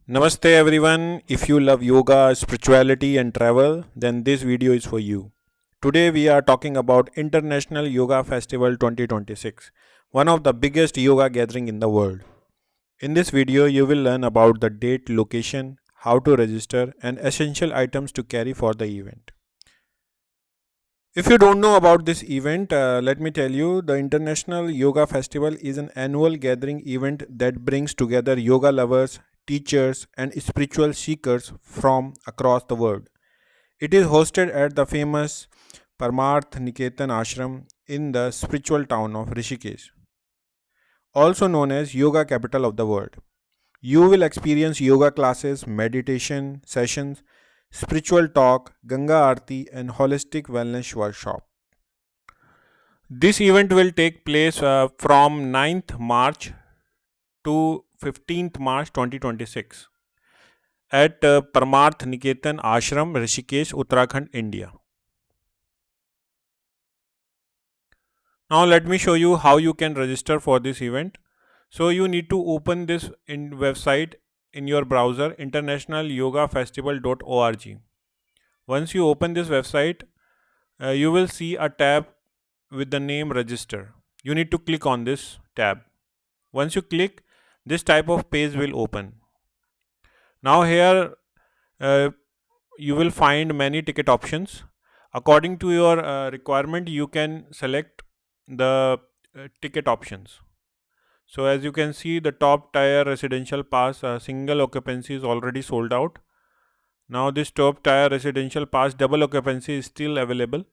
Namaste everyone. If you love yoga, spirituality and travel, then this video is for you. Today we are talking about International Yoga Festival 2026, one of the biggest yoga gathering in the world. In this video you will learn about the date, location, how to register and essential items to carry for the event. If you don't know about this event, let me tell you, the International Yoga Festival is an annual gathering event that brings together yoga lovers, teachers, and spiritual seekers from across the world. It is hosted at the famous Parmarth Niketan Ashram in the spiritual town of Rishikesh, also known as Yoga Capital of the world. You will experience yoga classes, meditation sessions, spiritual talk, Ganga Aarti, and holistic wellness workshop. This event will take place from 9th March to 15th March 2026 at Parmarth Niketan Ashram, Rishikesh, Uttarakhand, India. Now let me show you how you can register for this event. So you need to open this website in your browser, internationalyogafestival.org. Once you open this website, you will see a tab with the name register. You need to click on this tab. Once you click, this type of page will open. Now here you will find many ticket options. According to your requirement, you can select the ticket options. So as you can see, the top tier residential pass single occupancy is already sold out. Now this top tier residential pass double occupancy is still available,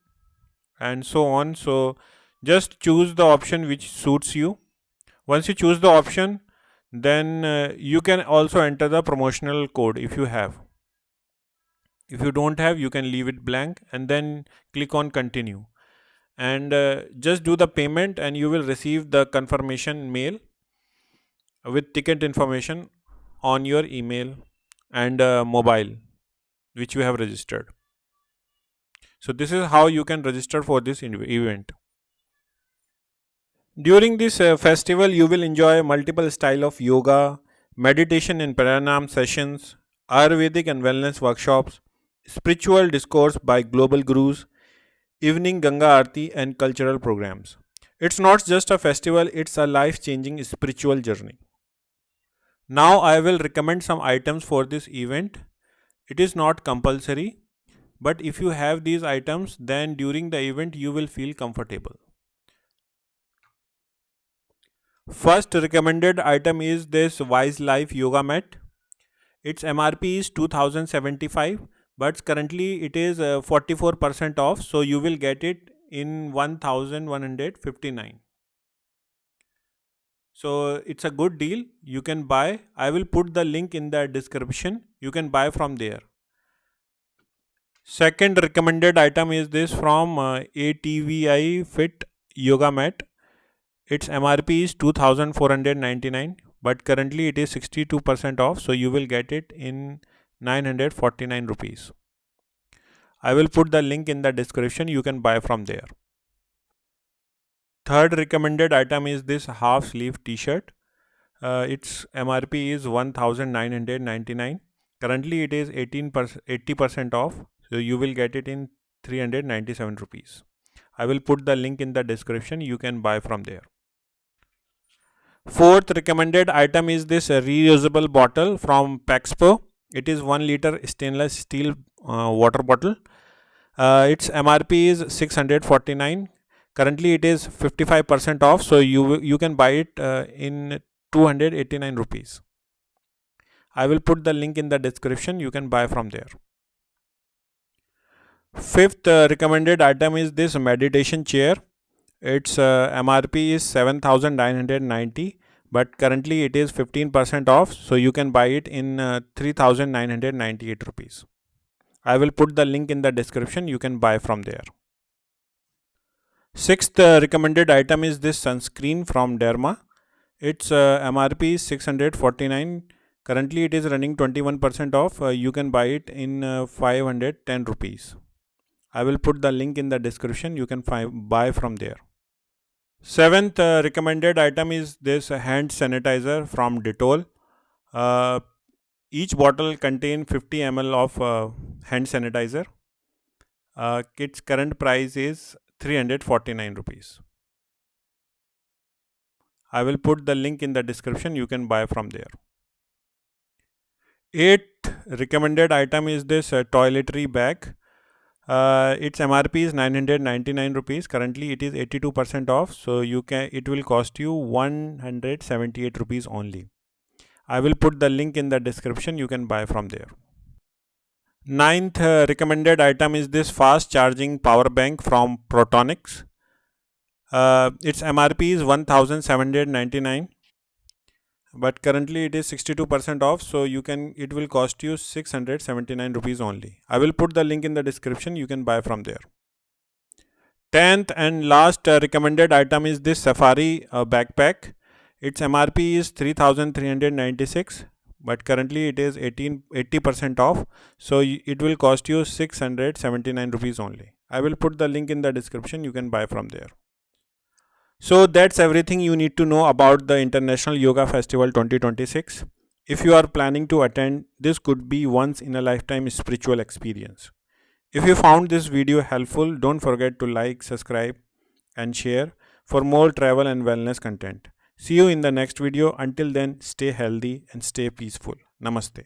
and so on. So just choose the option which suits you. Once you choose the option, then you can also enter the promotional code if you have. If you don't have, you can leave it blank and then click on continue, and just do the payment and you will receive the confirmation mail with ticket information on your email and mobile which you have registered. So this is how you can register for this event. During this festival, you will enjoy multiple style of yoga, meditation and pranayam sessions, Ayurvedic and wellness workshops, spiritual discourse by global gurus, evening Ganga Aarti and cultural programs. It's not just a festival, it's a life-changing spiritual journey. Now I will recommend some items for this event. It is not compulsory, but if you have these items, then during the event you will feel comfortable. First recommended item is this Wiselife yoga mat. Its MRP is 2075, but currently it is 44% off, so you will get it in 1159. So it's a good deal. You can buy. I will put the link in the description. You can buy from there. Second recommended item is this from ATVI Fit yoga mat. Its MRP is 2499, but currently it is 62% off, so you will get it in 949 rupees. I will put the link in the description. You can buy from there. Third recommended item is this half sleeve t-shirt. Its MRP is 1999. Currently it is 80% off, so you will get it in 397 rupees. I will put the link in the description. You can buy from there. Fourth recommended item is this reusable bottle from PEXPO. It is 1 liter stainless steel water bottle. Its MRP is 649. Currently it is 55% off, so you can buy it in 289 rupees. I will put the link in the description. You can buy from there. Fifth recommended item is this meditation chair. Its MRP is 7990, but currently it is 15% off, so you can buy it in 3998 rupees. I will put the link in the description. You can buy from there. Sixth recommended item is this sunscreen from Derma. Its MRP is 649. Currently it is running 21% off. You can buy it in 510 rupees. I will put the link in the description. You can buy from there. Seventh recommended item is this hand sanitizer from Dettol. Each bottle contains 50 ml of hand sanitizer. Its current price is 349 rupees. I will put the link in the description. You can buy from there. 8th recommended item is this toiletry bag. Its MRP is 999 rupees. Currently it is 82% off, so it will cost you 178 rupees only. I will put the link in the description. You can buy from there. 9th recommended item is this fast charging power bank from Portronics. Its MRP is 1799, but currently it is 62% off, so it will cost you 679 rupees only. I will put the link in the description. You can buy from there. 10th and last recommended item is this Safari backpack. Its MRP is 3396, but currently it is 80% off, so it will cost you 679 rupees only. I will put the link in the description. You can buy from there. So that's everything you need to know about the International Yoga Festival 2026. If you are planning to attend, this could be once in a lifetime spiritual experience. If you found this video helpful, don't forget to like, subscribe and share for more travel and wellness content. See you in the next video. Until then, stay healthy and stay peaceful. Namaste.